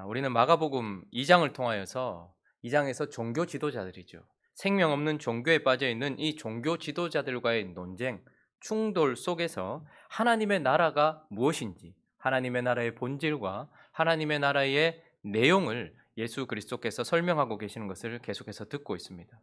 우리는 마가복음 2장을 통하여서 2장에서 종교 지도자들이죠. 생명 없는 종교에 빠져 있는 이 종교 지도자들과의 논쟁, 충돌 속에서 하나님의 나라가 무엇인지, 하나님의 나라의 본질과 하나님의 나라의 내용을 예수 그리스도께서 설명하고 계시는 것을 계속해서 듣고 있습니다.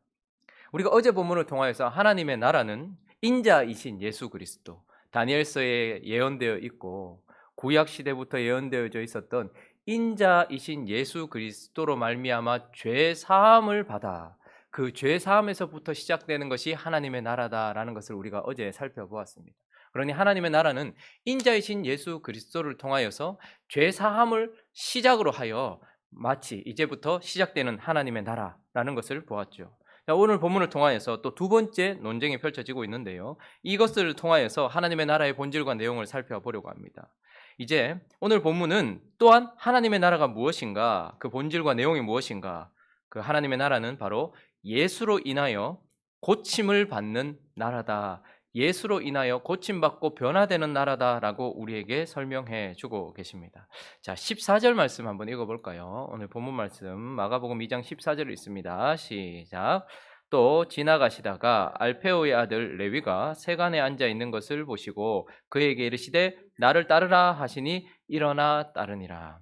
우리가 어제 본문을 통하여서 하나님의 나라는 인자이신 예수 그리스도, 다니엘서에 예언되어 있고 구약 시대부터 예언되어져 있었던 인자이신 예수 그리스도로 말미암아 죄 사함을 받아 그 죄 사함에서부터 시작되는 것이 하나님의 나라다라는 것을 우리가 어제 살펴보았습니다. 그러니 하나님의 나라는 인자이신 예수 그리스도를 통하여서 죄 사함을 시작으로 하여 마치 이제부터 시작되는 하나님의 나라라는 것을 보았죠. 오늘 본문을 통하여서 또 두 번째 논쟁이 펼쳐지고 있는데요. 이것을 통하여서 하나님의 나라의 본질과 내용을 살펴보려고 합니다. 이제 오늘 본문은 또한 하나님의 나라가 무엇인가, 그 본질과 내용이 무엇인가, 그 하나님의 나라는 바로 예수로 인하여 고침을 받는 나라다. 예수로 인하여 고침받고 변화되는 나라다라고 우리에게 설명해 주고 계십니다. 자, 14절 말씀 한번 읽어볼까요? 오늘 본문 말씀 마가복음 2장 14절 있습니다. 시작. 또 지나가시다가 알페오의 아들 레위가 세간에 앉아 있는 것을 보시고 그에게 이르시되 나를 따르라 하시니 일어나 따르니라.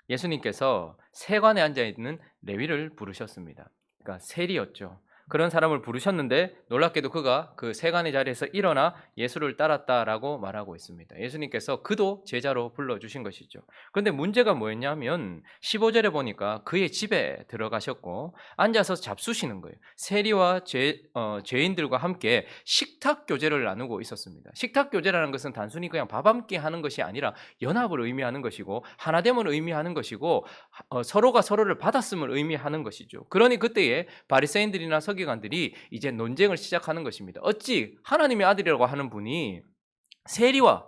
예수님께서 세관에 앉아 있는 레위를 부르셨습니다. 그러니까 세리였죠. 그런 사람을 부르셨는데 놀랍게도 그가 그 세관의 자리에서 일어나 예수를 따랐다라고 말하고 있습니다. 예수님께서 그도 제자로 불러주신 것이죠. 그런데 문제가 뭐였냐면 15절에 보니까 그의 집에 들어가셨고 앉아서 잡수시는 거예요. 세리와 죄인들과 함께 식탁 교제를 나누고 있었습니다. 식탁 교제라는 것은 단순히 그냥 밥 함께 하는 것이 아니라 연합을 의미하는 것이고 하나됨을 의미하는 것이고 서로가 서로를 받았음을 의미하는 것이죠. 그러니 그때에 바리새인들이나 서기관들이 이제 논쟁을 시작하는 것입니다. 어찌 하나님의 아들이라고 하는 분이 세리와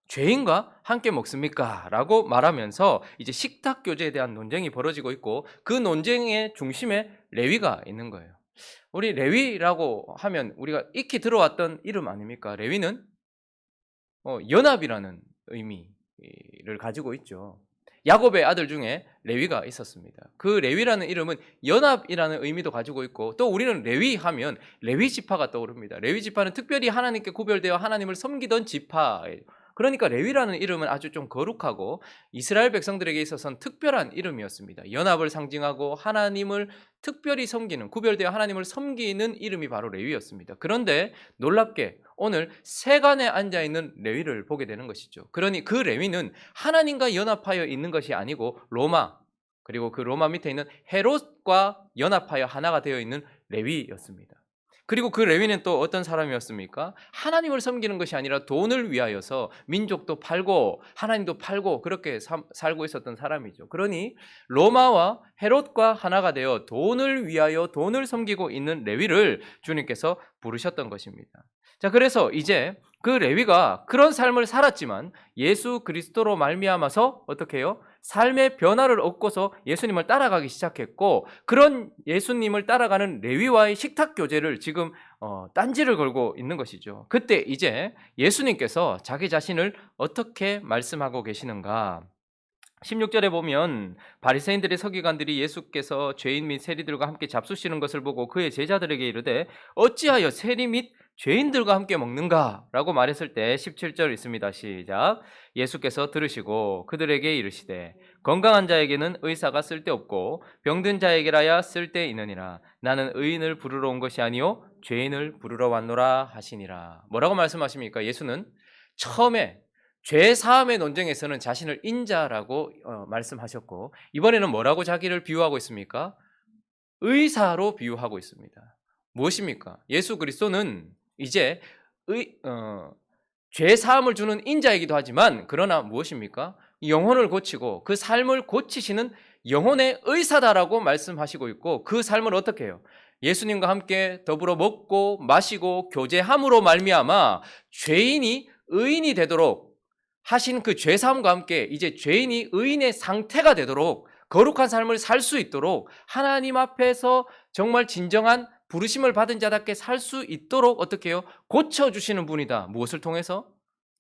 죄인과 함께 먹습니까? 라고 말하면서 이제 식탁 교제에 대한 논쟁이 벌어지고 있고 그 논쟁의 중심에 레위가 있는 거예요. 우리 레위라고 하면 우리가 익히 들어왔던 이름 아닙니까? 레위는 연합이라는 의미를 가지고 있죠. 야곱의 아들 중에 레위가 있었습니다. 그 레위라는 이름은 연합이라는 의미도 가지고 있고 또 우리는 레위 하면 레위 지파가 떠오릅니다. 레위 지파는 특별히 하나님께 구별되어 하나님을 섬기던 지파예요. 그러니까 레위라는 이름은 아주 좀 거룩하고 이스라엘 백성들에게 있어서는 특별한 이름이었습니다. 연합을 상징하고 하나님을 특별히 섬기는, 구별되어 하나님을 섬기는 이름이 바로 레위였습니다. 그런데 놀랍게 오늘 세간에 앉아있는 레위를 보게 되는 것이죠. 그러니 그 레위는 하나님과 연합하여 있는 것이 아니고 로마, 그리고 그 로마 밑에 있는 헤롯과 연합하여 하나가 되어 있는 레위였습니다. 그리고 그 레위는 또 어떤 사람이었습니까? 하나님을 섬기는 것이 아니라 돈을 위하여서 민족도 팔고 하나님도 팔고 그렇게 살고 있었던 사람이죠. 그러니 로마와 헤롯과 하나가 되어 돈을 위하여 돈을 섬기고 있는 레위를 주님께서 부르셨던 것입니다. 자, 그래서 이제 그 레위가 그런 삶을 살았지만 예수 그리스도로 말미암아서 어떻게 해요? 삶의 변화를 얻고서 예수님을 따라가기 시작했고 그런 예수님을 따라가는 레위와의 식탁 교제를 지금 딴지를 걸고 있는 것이죠. 그때 이제 예수님께서 자기 자신을 어떻게 말씀하고 계시는가? 16절에 보면 바리새인들의 서기관들이 예수께서 죄인 및 세리들과 함께 잡수시는 것을 보고 그의 제자들에게 이르되 어찌하여 세리 및 죄인들과 함께 먹는가? 라고 말했을 때 17절 있습니다. 시작. 예수께서 들으시고 그들에게 이르시되 건강한 자에게는 의사가 쓸데없고 병든 자에게라야 쓸데있느니라. 나는 의인을 부르러 온 것이 아니요 죄인을 부르러 왔노라 하시니라. 뭐라고 말씀하십니까? 예수는 처음에 죄 사함의 논쟁에서는 자신을 인자라고 말씀하셨고 이번에는 뭐라고 자기를 비유하고 있습니까? 의사로 비유하고 있습니다. 무엇입니까? 예수 그리스도는 이제 죄 사함을 주는 인자이기도 하지만 그러나 무엇입니까? 영혼을 고치고 그 삶을 고치시는 영혼의 의사다라고 말씀하시고 있고 그 삶을 어떻게 해요? 예수님과 함께 더불어 먹고 마시고 교제함으로 말미암아 죄인이 의인이 되도록 하신 그 죄사함과 함께 이제 죄인이 의인의 상태가 되도록 거룩한 삶을 살 수 있도록 하나님 앞에서 정말 진정한 부르심을 받은 자답게 살 수 있도록 어떻게 해요? 고쳐주시는 분이다. 무엇을 통해서?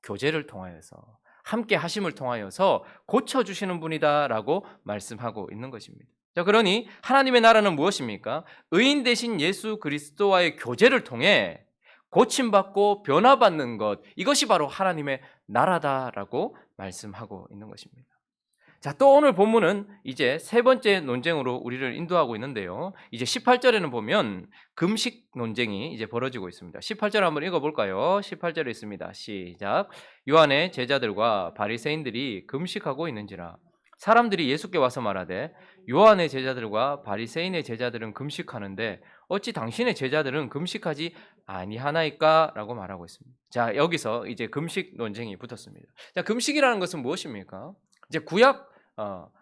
교제를 통하여서. 함께 하심을 통하여서 고쳐주시는 분이다라고 말씀하고 있는 것입니다. 자, 그러니 하나님의 나라는 무엇입니까? 의인 되신 예수 그리스도와의 교제를 통해 고침받고 변화받는 것, 이것이 바로 하나님의 나라다라고 말씀하고 있는 것입니다. 자, 또 오늘 본문은 이제 세 번째 논쟁으로 우리를 인도하고 있는데요. 이제 18절에는 보면 금식 논쟁이 이제 벌어지고 있습니다. 18절 한번 읽어볼까요? 18절에 있습니다. 시작. 요한의 제자들과 바리새인들이 금식하고 있는지라 사람들이 예수께 와서 말하되 요한의 제자들과 바리새인의 제자들은 금식하는데 어찌 당신의 제자들은 금식하지 아니하나이까? 라고 말하고 있습니다. 자, 여기서 이제 금식 논쟁이 붙었습니다. 자, 금식이라는 것은 무엇입니까? 이제 구약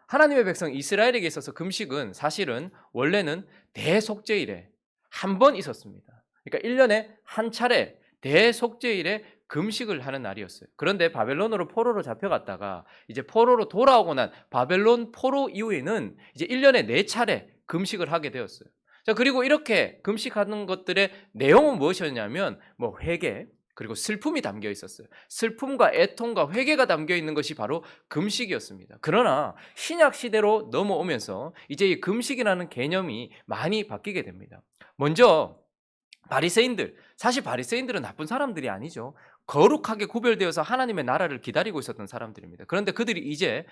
하나님의 백성 이스라엘에게 있어서 금식은 사실은 원래는 대속죄일에 한 번 있었습니다. 그러니까 1년에 한 차례 대속죄일에 금식을 하는 날이었어요. 그런데 바벨론으로 포로로 잡혀갔다가 이제 포로로 돌아오고 난 바벨론 포로 이후에는 이제 1년에 4차례 금식을 하게 되었어요. 자, 그리고 이렇게 금식하는 것들의 내용은 무엇이었냐면 회개, 그리고 슬픔이 담겨 있었어요. 슬픔과 애통과 회개가 담겨 있는 것이 바로 금식이었습니다. 그러나 신약 시대로 넘어오면서 이제 이 금식이라는 개념이 많이 바뀌게 됩니다. 먼저 바리새인들, 사실 바리새인들은 나쁜 사람들이 아니죠. 거룩하게 구별되어서 하나님의 나라를 기다리고 있었던 사람들입니다. 그런데 그들이 이제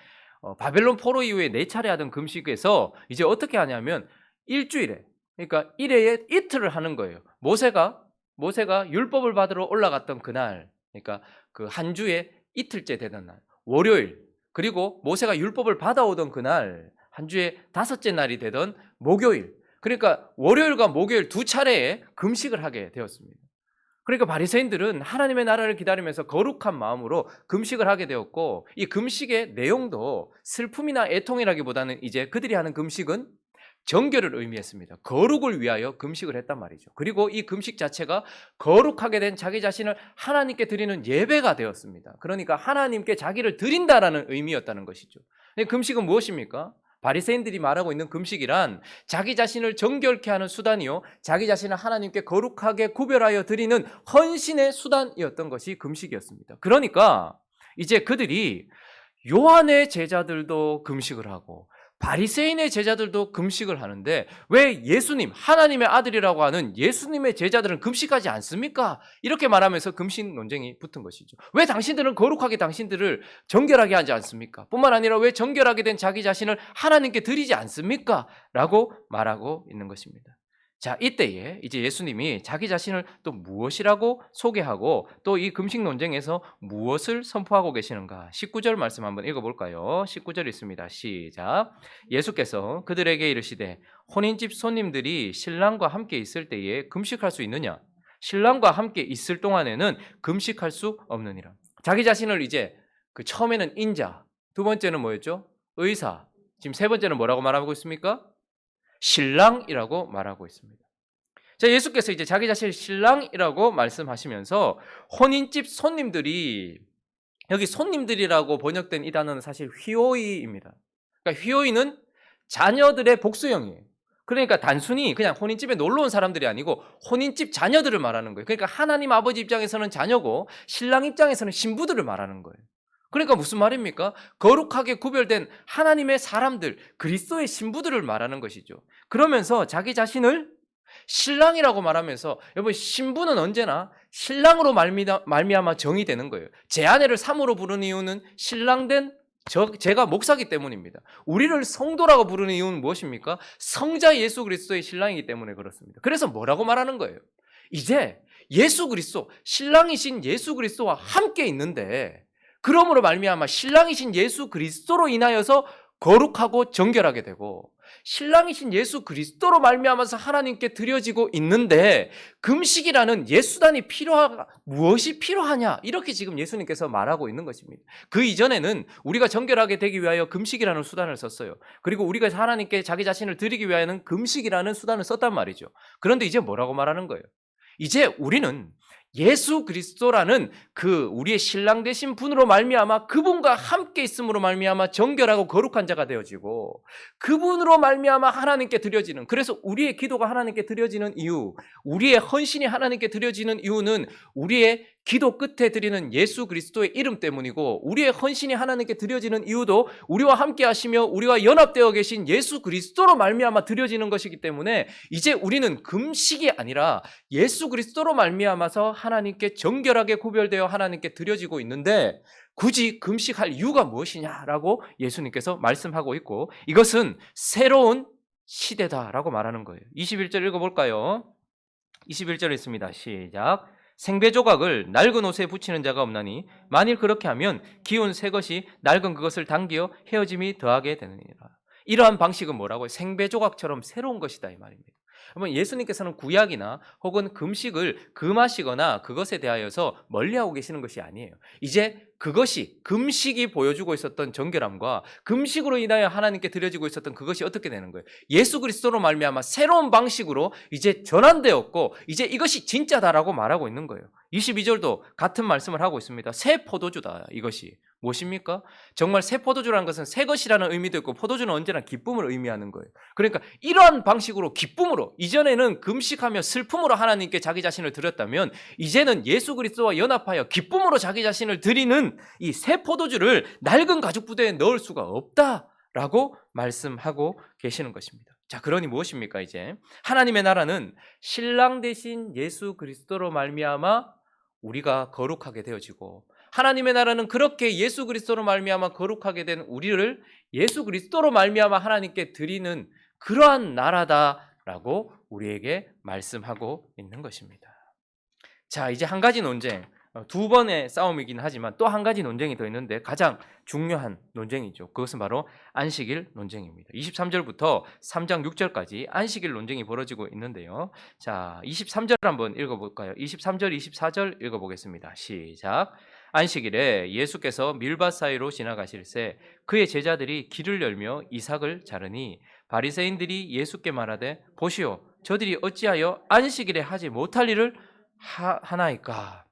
바벨론 포로 이후에 4차례 하던 금식에서 이제 어떻게 하냐면 일주일에, 그러니까 1회에 이틀을 하는 거예요. 모세가 율법을 받으러 올라갔던 그날, 그러니까 그 한 주에 이틀째 되던 날, 월요일, 그리고 모세가 율법을 받아오던 그날, 한 주에 5째 날이 되던 목요일, 그러니까 월요일과 목요일 2차례에 금식을 하게 되었습니다. 그러니까 바리새인들은 하나님의 나라를 기다리면서 거룩한 마음으로 금식을 하게 되었고, 이 금식의 내용도 슬픔이나 애통이라기보다는 이제 그들이 하는 금식은 정결을 의미했습니다. 거룩을 위하여 금식을 했단 말이죠. 그리고 이 금식 자체가 거룩하게 된 자기 자신을 하나님께 드리는 예배가 되었습니다. 그러니까 하나님께 자기를 드린다라는 의미였다는 것이죠. 금식은 무엇입니까? 바리새인들이 말하고 있는 금식이란 자기 자신을 정결케 하는 수단이요, 자기 자신을 하나님께 거룩하게 구별하여 드리는 헌신의 수단이었던 것이 금식이었습니다. 그러니까 이제 그들이 요한의 제자들도 금식을 하고 바리새인의 제자들도 금식을 하는데 왜 예수님, 하나님의 아들이라고 하는 예수님의 제자들은 금식하지 않습니까? 이렇게 말하면서 금식 논쟁이 붙은 것이죠. 왜 당신들은 거룩하게 당신들을 정결하게 하지 않습니까? 뿐만 아니라 왜 정결하게 된 자기 자신을 하나님께 드리지 않습니까? 라고 말하고 있는 것입니다. 자, 이때에 이제 예수님이 자기 자신을 또 무엇이라고 소개하고 또 이 금식 논쟁에서 무엇을 선포하고 계시는가? 19절 말씀 한번 읽어볼까요? 19절 있습니다. 시작. 예수께서 그들에게 이르시되 혼인집 손님들이 신랑과 함께 있을 때에 금식할 수 있느냐? 신랑과 함께 있을 동안에는 금식할 수 없느니라. 자기 자신을 이제 처음에는 인자, 두 번째는 뭐였죠? 의사, 지금 세 번째는 뭐라고 말하고 있습니까? 신랑이라고 말하고 있습니다. 자, 예수께서 이제 자기 자신을 신랑이라고 말씀하시면서 혼인집 손님들이, 여기 손님들이라고 번역된 이 단어는 사실 휘오이입니다. 그러니까 휘오이는 자녀들의 복수형이에요. 그러니까 단순히 그냥 혼인집에 놀러 온 사람들이 아니고 혼인집 자녀들을 말하는 거예요. 그러니까 하나님 아버지 입장에서는 자녀고 신랑 입장에서는 신부들을 말하는 거예요. 그러니까 무슨 말입니까? 거룩하게 구별된 하나님의 사람들, 그리스도의 신부들을 말하는 것이죠. 그러면서 자기 자신을 신랑이라고 말하면서, 여러분, 신부는 언제나 신랑으로 말미암아 정의되는 거예요. 제 아내를 사모로 부르는 이유는 신랑된 제가 목사기 때문입니다. 우리를 성도라고 부르는 이유는 무엇입니까? 성자 예수 그리스도의 신랑이기 때문에 그렇습니다. 그래서 뭐라고 말하는 거예요? 이제 예수 그리스도, 신랑이신 예수 그리스도와 함께 있는데, 그러므로 말미암아 신랑이신 예수 그리스도로 인하여서 거룩하고 정결하게 되고, 신랑이신 예수 그리스도로 말미암아서 하나님께 드려지고 있는데 금식이라는 예수단이 무엇이 필요하냐? 이렇게 지금 예수님께서 말하고 있는 것입니다. 그 이전에는 우리가 정결하게 되기 위하여 금식이라는 수단을 썼어요. 그리고 우리가 하나님께 자기 자신을 드리기 위하여는 금식이라는 수단을 썼단 말이죠. 그런데 이제 뭐라고 말하는 거예요? 이제 우리는 예수 그리스도라는 그 우리의 신랑 되신 분으로 말미암아 그분과 함께 있음으로 말미암아 정결하고 거룩한 자가 되어지고 그분으로 말미암아 하나님께 드려지는, 그래서 우리의 기도가 하나님께 드려지는 이유, 우리의 헌신이 하나님께 드려지는 이유는 우리의 기도 끝에 드리는 예수 그리스도의 이름 때문이고, 우리의 헌신이 하나님께 드려지는 이유도 우리와 함께 하시며 우리와 연합되어 계신 예수 그리스도로 말미암아 드려지는 것이기 때문에 이제 우리는 금식이 아니라 예수 그리스도로 말미암아서 하나님께 정결하게 구별되어 하나님께 드려지고 있는데, 굳이 금식할 이유가 무엇이냐라고 예수님께서 말씀하고 있고, 이것은 새로운 시대다라고 말하는 거예요. 21절 읽어볼까요? 21절 있습니다. 시작. 생배 조각을 낡은 옷에 붙이는 자가 없나니 만일 그렇게 하면 기운 새 것이 낡은 그것을 당기어 헤어짐이 더하게 되느니라. 이러한 방식은 뭐라고요? 생배 조각처럼 새로운 것이다 이 말입니다. 그러면 예수님께서는 구약이나 혹은 금식을 금하시거나 그것에 대하여서 멀리하고 계시는 것이 아니에요. 이제 그것이, 금식이 보여주고 있었던 정결함과 금식으로 인하여 하나님께 드려지고 있었던 그것이 어떻게 되는 거예요? 예수 그리스도로 말미암아 새로운 방식으로 이제 전환되었고 이제 이것이 진짜다라고 말하고 있는 거예요. 22절도 같은 말씀을 하고 있습니다. 새 포도주다. 이것이 무엇입니까? 정말 새 포도주라는 것은 새 것이라는 의미도 있고 포도주는 언제나 기쁨을 의미하는 거예요. 그러니까 이러한 방식으로 기쁨으로, 이전에는 금식하며 슬픔으로 하나님께 자기 자신을 드렸다면 이제는 예수 그리스도와 연합하여 기쁨으로 자기 자신을 드리는 이 새 포도주를 낡은 가죽 부대에 넣을 수가 없다라고 말씀하고 계시는 것입니다. 자, 그러니 무엇입니까? 이제 하나님의 나라는 신랑 되신 예수 그리스도로 말미암아 우리가 거룩하게 되어지고, 하나님의 나라는 그렇게 예수 그리스도로 말미암아 거룩하게 된 우리를 예수 그리스도로 말미암아 하나님께 드리는 그러한 나라다라고 우리에게 말씀하고 있는 것입니다. 자, 이제 한 가지 논쟁, 두 번의 싸움이긴 하지만 또 한 가지 논쟁이 더 있는데 가장 중요한 논쟁이죠. 그것은 바로 안식일 논쟁입니다. 23절부터 3장 6절까지 안식일 논쟁이 벌어지고 있는데요. 자, 23절 한번 읽어볼까요? 23절, 24절 읽어보겠습니다. 시작. 안식일에 예수께서 밀밭 사이로 지나가실새 그의 제자들이 길을 열며 이삭을 자르니 바리새인들이 예수께 말하되 보시오, 저들이 어찌하여 안식일에 하지 못할 일을 하나이까?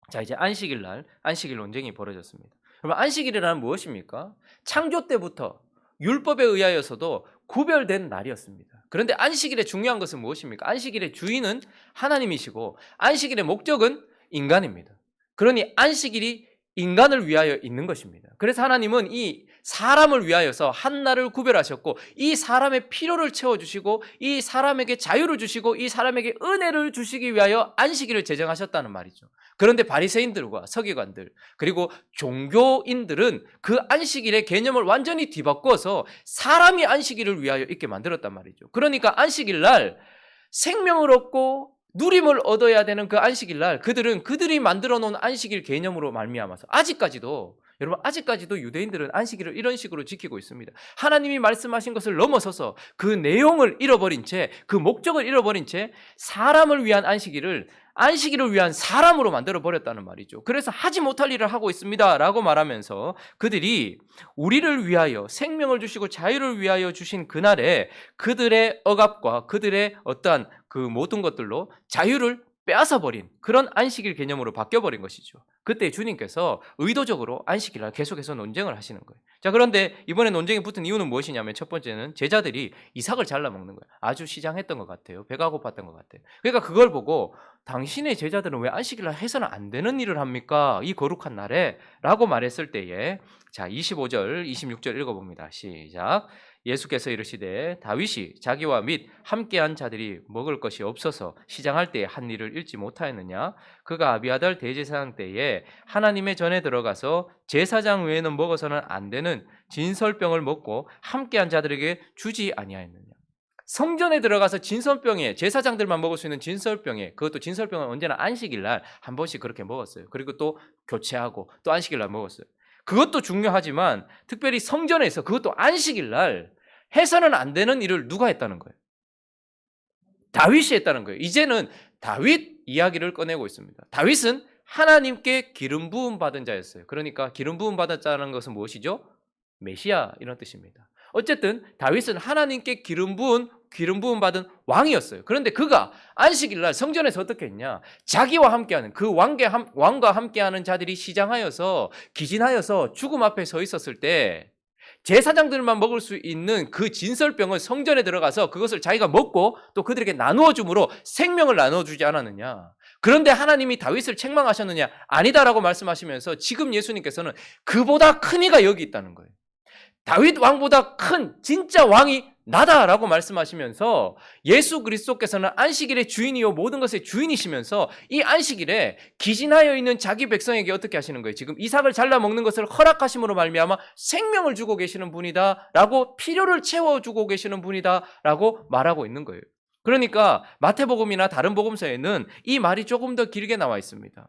자, 이제 안식일 날 안식일 논쟁이 벌어졌습니다. 그러면 안식일이란 무엇입니까? 창조 때부터 율법에 의하여서도 구별된 날이었습니다. 그런데 안식일의 중요한 것은 무엇입니까? 안식일의 주인은 하나님이시고 안식일의 목적은 인간입니다. 그러니 안식일이 인간을 위하여 있는 것입니다. 그래서 하나님은 이 사람을 위하여서 한 날을 구별하셨고 이 사람의 필요를 채워주시고 이 사람에게 자유를 주시고 이 사람에게 은혜를 주시기 위하여 안식일을 제정하셨다는 말이죠. 그런데 바리새인들과 서기관들 그리고 종교인들은 그 안식일의 개념을 완전히 뒤바꿔서 사람이 안식일을 위하여 있게 만들었단 말이죠. 그러니까 안식일 날 생명을 얻고 누림을 얻어야 되는 그 안식일 날 그들이 만들어 놓은 안식일 개념으로 말미암아서 아직까지도 유대인들은 안식일을 이런 식으로 지키고 있습니다. 하나님이 말씀하신 것을 넘어서서 그 내용을 잃어버린 채, 그 목적을 잃어버린 채 사람을 위한 안식일을 위한 사람으로 만들어 버렸다는 말이죠. 그래서 하지 못할 일을 하고 있습니다 라고 말하면서 그들이 우리를 위하여 생명을 주시고 자유를 위하여 주신 그날에 그들의 억압과 그들의 어떠한 그 모든 것들로 자유를 빼앗아버린 그런 안식일 개념으로 바뀌어버린 것이죠. 그때 주님께서 의도적으로 안식일날 계속해서 논쟁을 하시는 거예요. 자, 그런데 이번에 논쟁이 붙은 이유는 무엇이냐면 첫 번째는 제자들이 이삭을 잘라 먹는 거예요. 아주 시장했던 것 같아요. 배가 고팠던 것 같아요. 그러니까 그걸 보고 당신의 제자들은 왜 안식일날 해서는 안 되는 일을 합니까? 이 거룩한 날에 라고 말했을 때에 자 25절 26절 읽어봅니다. 시작. 예수께서 이르시되 다윗이 자기와 및 함께한 자들이 먹을 것이 없어서 시장할 때에 한 일을 잃지 못하였느냐? 그가 아비아달 대제사장 때에 하나님의 전에 들어가서 제사장 외에는 먹어서는 안 되는 진설병을 먹고 함께한 자들에게 주지 아니하였느냐? 성전에 들어가서 진설병에 제사장들만 먹을 수 있는 진설병에, 그것도 진설병은 언제나 안식일 날 한 번씩 그렇게 먹었어요. 그리고 또 교체하고 또 안식일 날 먹었어요. 그것도 중요하지만 특별히 성전에서 그것도 안식일 날 해서는 안 되는 일을 누가 했다는 거예요? 다윗이 했다는 거예요. 이제는 다윗 이야기를 꺼내고 있습니다. 다윗은 하나님께 기름 부음 받은 자였어요. 그러니까 기름 부음 받았다는 것은 무엇이죠? 메시아 이런 뜻입니다. 어쨌든 다윗은 하나님께 기름 부음 받은 왕이었어요. 그런데 그가 안식일 날 성전에서 어떻게 했냐? 자기와 함께하는 그 왕과 함께하는 자들이 시장하여서 기진하여서 죽음 앞에 서 있었을 때 제사장들만 먹을 수 있는 그 진설병을 성전에 들어가서 그것을 자기가 먹고 또 그들에게 나누어 줌으로 생명을 나누어 주지 않았느냐. 그런데 하나님이 다윗을 책망하셨느냐? 아니다라고 말씀하시면서 지금 예수님께서는 그보다 큰 이가 여기 있다는 거예요. 다윗 왕보다 큰 진짜 왕이 나다라고 말씀하시면서 예수 그리스도께서는 안식일의 주인이요 모든 것의 주인이시면서 이 안식일에 기진하여 있는 자기 백성에게 어떻게 하시는 거예요? 지금 이삭을 잘라 먹는 것을 허락하심으로 말미암아 생명을 주고 계시는 분이다라고 필요를 채워주고 계시는 분이다라고 말하고 있는 거예요. 그러니까 마태복음이나 다른 복음서에는 이 말이 조금 더 길게 나와 있습니다.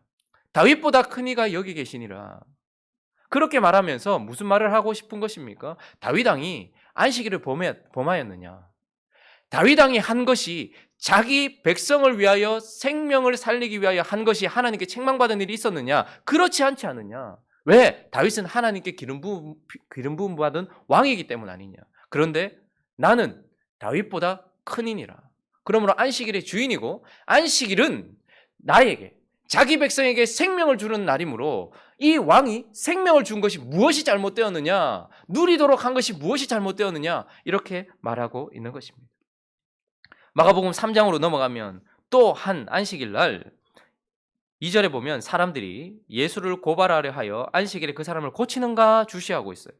다윗보다 큰 이가 여기 계시니라. 그렇게 말하면서 무슨 말을 하고 싶은 것입니까? 다윗 왕이 안식일을 범하였느냐? 다윗 왕이 한 것이 자기 백성을 위하여 생명을 살리기 위하여 한 것이 하나님께 책망받은 일이 있었느냐? 그렇지 않지 않느냐? 왜? 다윗은 하나님께 기름 부음 받은 왕이기 때문 아니냐? 그런데 나는 다윗보다 큰이니라. 그러므로 안식일의 주인이고 안식일은 나에게 자기 백성에게 생명을 주는 날이므로 이 왕이 생명을 준 것이 무엇이 잘못되었느냐, 누리도록 한 것이 무엇이 잘못되었느냐 이렇게 말하고 있는 것입니다. 마가복음 3장으로 넘어가면 또 한 안식일 날 2절에 보면 사람들이 예수를 고발하려 하여 안식일에 그 사람을 고치는가 주시하고 있어요.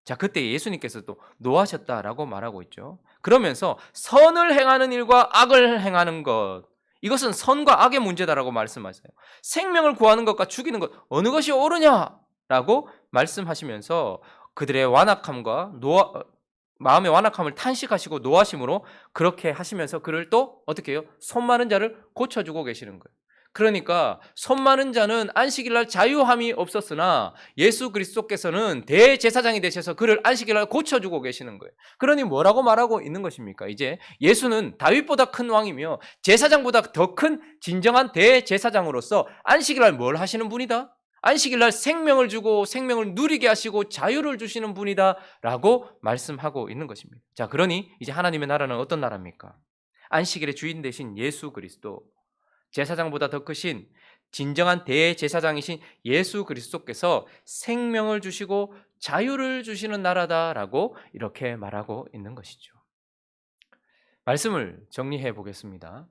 자, 그때 예수님께서 또 노하셨다라고 말하고 있죠. 그러면서 선을 행하는 일과 악을 행하는 것, 이것은 선과 악의 문제다라고 말씀하세요. 생명을 구하는 것과 죽이는 것 어느 것이 옳으냐라고 말씀하시면서 그들의 완악함과 마음의 완악함을 탄식하시고 노하심으로 그렇게 하시면서 그를 또 어떻게 해요? 손 많은 자를 고쳐주고 계시는 거예요. 그러니까 손 많은 자는 안식일날 자유함이 없었으나 예수 그리스도께서는 대제사장이 되셔서 그를 안식일날 고쳐주고 계시는 거예요. 그러니 뭐라고 말하고 있는 것입니까? 이제 예수는 다윗보다 큰 왕이며 제사장보다 더 큰 진정한 대제사장으로서 안식일날 뭘 하시는 분이다? 안식일날 생명을 주고 생명을 누리게 하시고 자유를 주시는 분이다 라고 말씀하고 있는 것입니다. 자, 그러니 이제 하나님의 나라는 어떤 나라입니까? 안식일의 주인 되신 예수 그리스도, 제사장보다 더 크신 진정한 대제사장이신 예수 그리스도께서 생명을 주시고 자유를 주시는 나라다라고 이렇게 말하고 있는 것이죠. 말씀을 정리해 보겠습니다.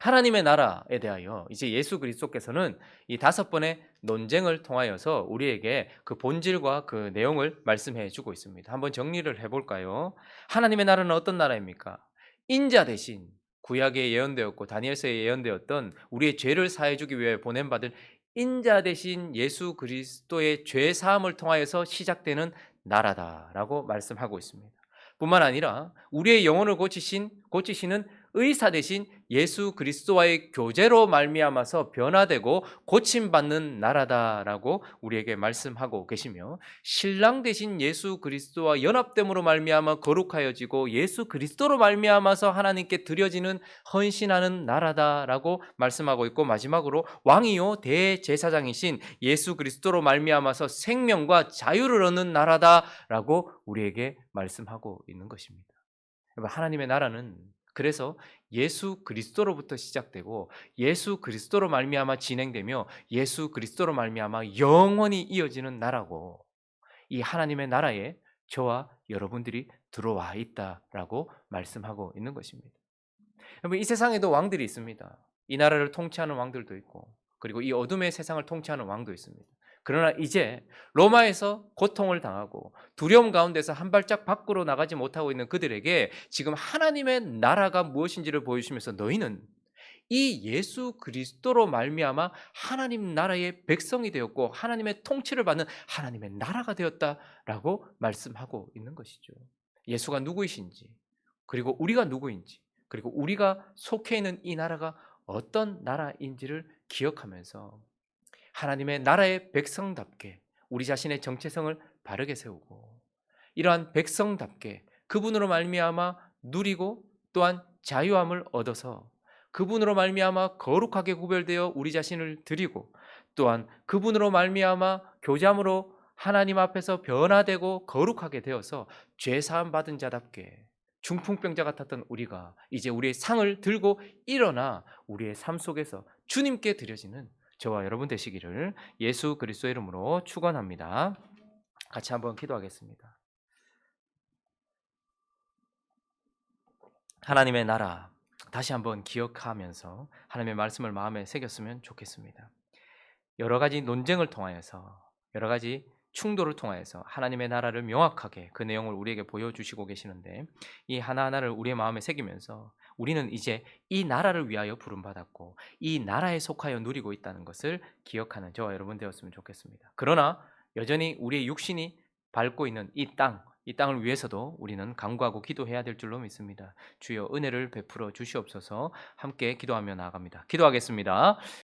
하나님의 나라에 대하여 이제 예수 그리스도께서는 이 5번의 논쟁을 통하여서 우리에게 그 본질과 그 내용을 말씀해 주고 있습니다. 한번 정리를 해볼까요? 하나님의 나라는 어떤 나라입니까? 인자 대신 구약에 예언되었고 다니엘서에 예언되었던 우리의 죄를 사해 주기 위해 보냄받은 인자 대신 예수 그리스도의 죄 사함을 통하여서 시작되는 나라다라고 말씀하고 있습니다. 뿐만 아니라 우리의 영혼을 고치시는 의사 대신 예수 그리스도와의 교제로 말미암아서 변화되고 고침받는 나라다라고 우리에게 말씀하고 계시며, 신랑 대신 예수 그리스도와 연합됨으로 말미암아 거룩하여지고 예수 그리스도로 말미암아서 하나님께 드려지는 헌신하는 나라다라고 말씀하고 있고, 마지막으로 왕이요 대제사장이신 예수 그리스도로 말미암아서 생명과 자유를 얻는 나라다라고 우리에게 말씀하고 있는 것입니다. 하나님의 나라는 그래서 예수 그리스도로부터 시작되고 예수 그리스도로 말미암아 진행되며 예수 그리스도로 말미암아 영원히 이어지는 나라고, 이 하나님의 나라에 저와 여러분들이 들어와 있다라고 말씀하고 있는 것입니다. 여러분, 이 세상에도 왕들이 있습니다. 이 나라를 통치하는 왕들도 있고, 그리고 이 어둠의 세상을 통치하는 왕도 있습니다. 그러나 이제 로마에서 고통을 당하고 두려움 가운데서 한 발짝 밖으로 나가지 못하고 있는 그들에게 지금 하나님의 나라가 무엇인지를 보여주시면서 너희는 이 예수 그리스도로 말미암아 하나님 나라의 백성이 되었고 하나님의 통치를 받는 하나님의 나라가 되었다라고 말씀하고 있는 것이죠. 예수가 누구이신지, 그리고 우리가 누구인지, 그리고 우리가 속해 있는 이 나라가 어떤 나라인지를 기억하면서 하나님의 나라의 백성답게 우리 자신의 정체성을 바르게 세우고, 이러한 백성답게 그분으로 말미암아 누리고 또한 자유함을 얻어서 그분으로 말미암아 거룩하게 구별되어 우리 자신을 드리고, 또한 그분으로 말미암아 교제함으로 하나님 앞에서 변화되고 거룩하게 되어서 죄 사함 받은 자답게 중풍병자 같았던 우리가 이제 우리의 상을 들고 일어나 우리의 삶 속에서 주님께 드려지는 저와 여러분 되시기를 예수 그리스도의 이름으로 축원합니다. 같이 한번 기도하겠습니다. 하나님의 나라 다시 한번 기억하면서 하나님의 말씀을 마음에 새겼으면 좋겠습니다. 여러 가지 논쟁을 통하여서 여러 가지 충돌을 통하여서 하나님의 나라를 명확하게 그 내용을 우리에게 보여주시고 계시는데 이 하나하나를 우리의 마음에 새기면서 우리는 이제 이 나라를 위하여 부름받았고 이 나라에 속하여 누리고 있다는 것을 기억하는 저와 여러분 되었으면 좋겠습니다. 그러나 여전히 우리의 육신이 밟고 있는 이 땅을 위해서도 우리는 간구하고 기도해야 될 줄로 믿습니다. 주여 은혜를 베풀어 주시옵소서. 함께 기도하며 나아갑니다. 기도하겠습니다.